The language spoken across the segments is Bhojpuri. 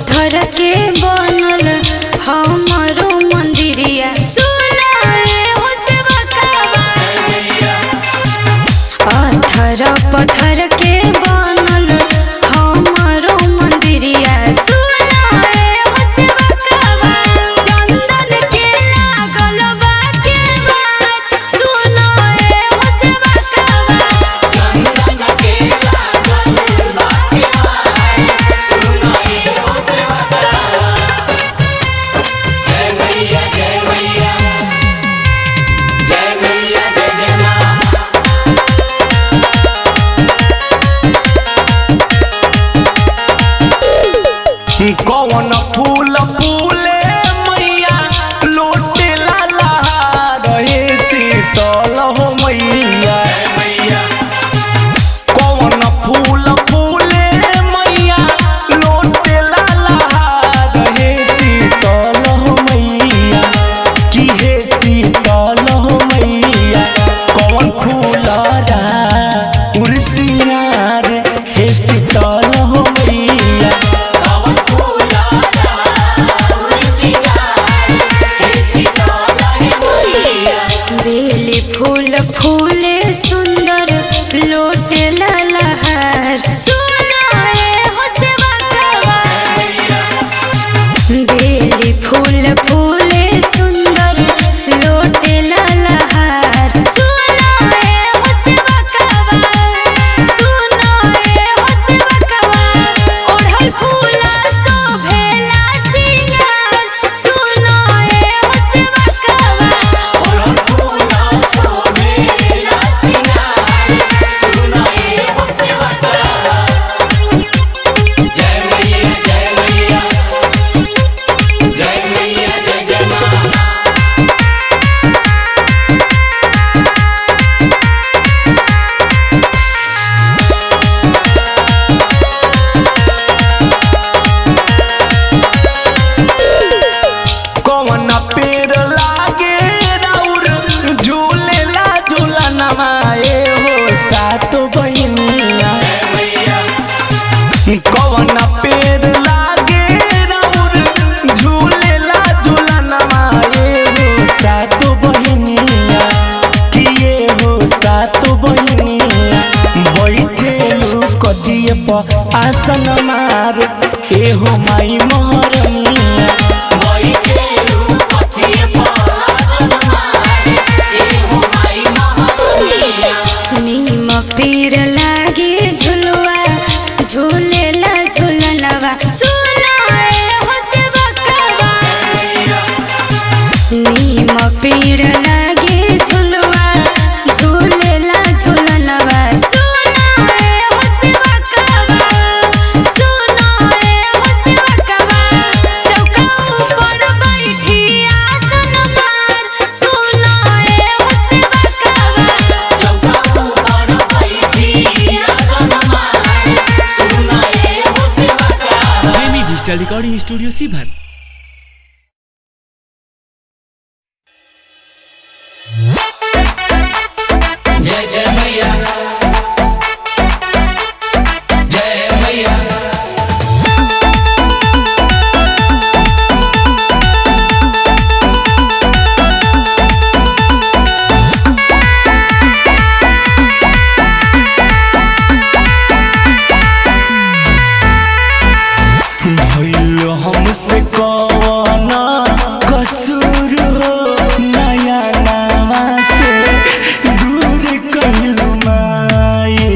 पत्थर के बनल हमारो मंदिरिया सुनाए हो सेवकवा। पत्थर के बनल हमारो मंदिरिया सुनाए हो सेवकवा। चंदन के लागल बा केवाड़ सुनाए हो सेवकवा। चंदन के लागल बा केवाड़ सुनाए हो सेवकवा। जय मैया जय मैया जय मैया जय जय मां। कौन फूल फूले मैया लोटे लाला रहे शीतल हो मैया। कौन फूल फूले मैया लोटे लाला रहे शीतल हो मैया। की हे शीतल हो मैया कौन फूल उर्सियार हे शीतल हो मैया। बेली फूल फूले सुंदर लोटे ललहार सुनाए हो सेवकवा। बेली फूल फूले सुंदर लोटे ललहार सुनाए हो सेवकवा। सुनाए हो सेवकवा। ओढ़ल फूला शोभेला सिंगार सुनाए हो सेवकवा। ओढ़ल फूला शोभेला सिंगार सुनाए हो सेवकवा। जय मैया जय मैया जय मैया जय जय मां। कौन पेड़ लागे राउर झूलेला झूलनवा हो सात बहिनिया। कौन पेड़ लागे राउर झूलेला झूलनवा हो सात बहिनिया। किए हो सात बहिनिया बैठेलू कदिए पर आसन मार एहो माई मोहरनिया। नीम पेड़ लागे झुलवा झूलेला झूलनवा सुनाए हो सेवकवा। नीम पेड़ लागे झुलवा झूलेला झूलनवा सुनाए हो सेवकवा। सुनाए हो सेवकवा। चौका ऊपर बैठी आसन मार सुनाए हो सेवकवा। चौका ऊपर बैठी आसन मार सुनाए हो सेवकवा। प्रेमी डिजिटल रिकॉर्डिंग स्टूडियो सीभर। जय जय मैया जय मैया। भइल हमसे कौन कसूर हो नया नामा से दूर कहिलू माई।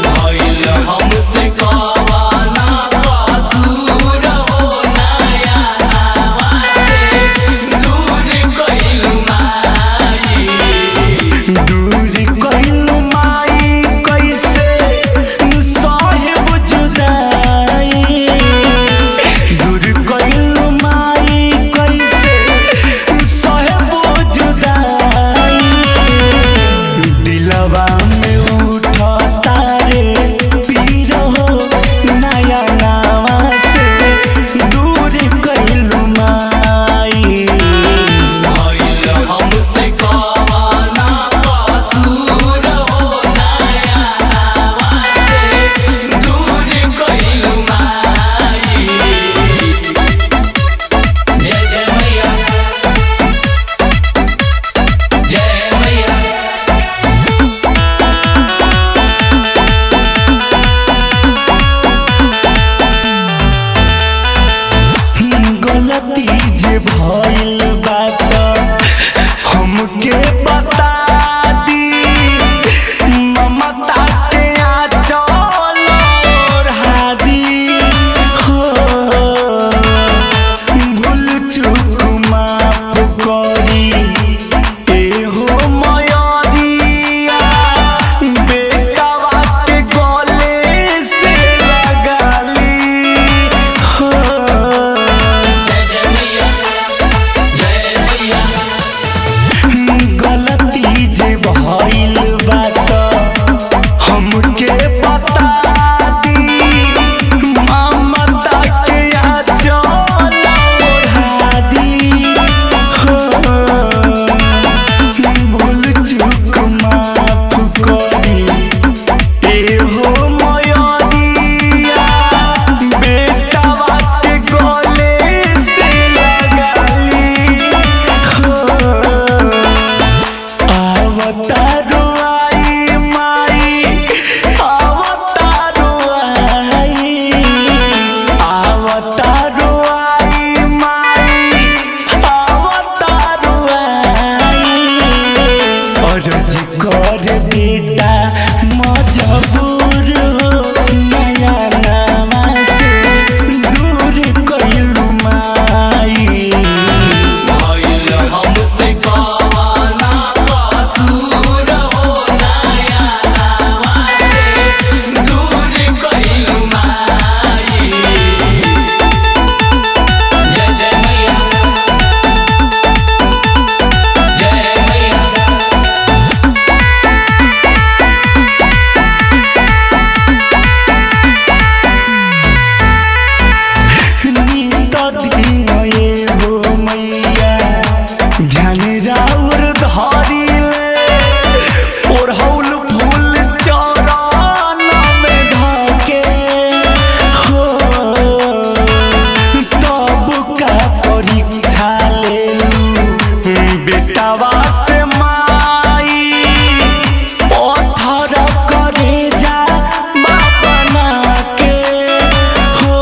भइल हमसे कौन कसूर हो नया नामा से दूर कइलू माई। दूर कहिलू माई कैसे साहेब जुदाई। दूर कहिलू भइल बात हमके बता दी ममता के आंचल ओढ़ादी हो भूल चूक माफ करी एहो मयरिया बेटावा के गले से लगाली हो गलती जे भइल बात हमके बता दी ममता के आंचल ओढ़ादी हो भूल चूक माफ करी एहो मयरिया बेटावा के गले से लगाली हो अवतारो आई माई अवतारो आई माई अवतारो आई अर्ज कर बेटा मजबूर हो नया नामा से दूर कइलू माई भइल हमसे कवाना कसूर हो नया नामा से दूर कइलू माई। जय जय मैया जय मैया नीत दिन एगो मैया ध्यान राउर धरिले ओढ़ौल फूल चरण में धके हो तब का परीक्षा लेलू बेटावा से माई पत्थर करे जा बना के हो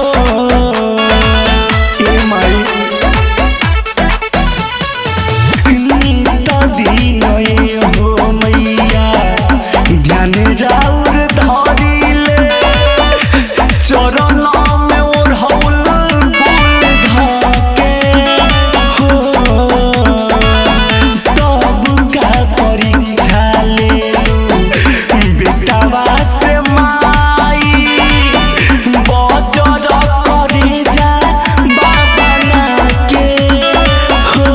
ए माई नीत दिन हो मैया ध्यान राउर धरिले चरण में ओढ़ौल फूल धके हो तब का परीक्षा लेलू बेटावा से माई बजर करे जा बना के हो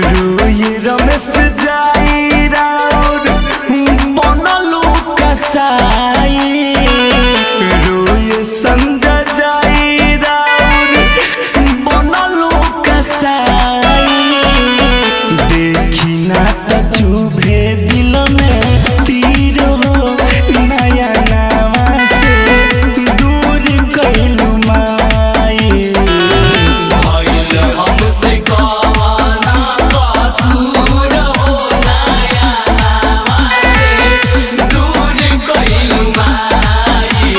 रोए रमेश जाई राउर बनलू कसाई रोए संजय जाई राउर बनलू कसाई देखी ना त चुभे दिल में तीर हो नया नामा से दूर कइलू माई भइल हमसे कवाना कसूर हो नया नामा से दूर कइलू माई।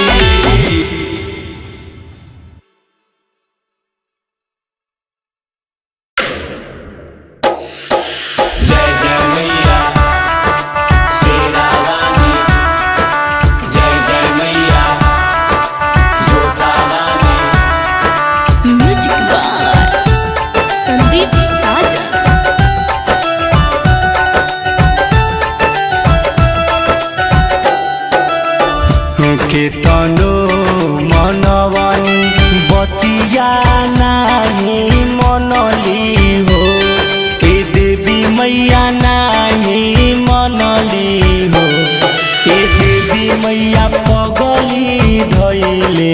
जय जय मैया शेरा वाली जय जय मैया जोता वाली म्यूजिक बाय संदीप साजन। के तनो मनवानी बतिया नाही मनली हो ए देवी मैया नाही मनली हो ए देवी मैया पगली धैले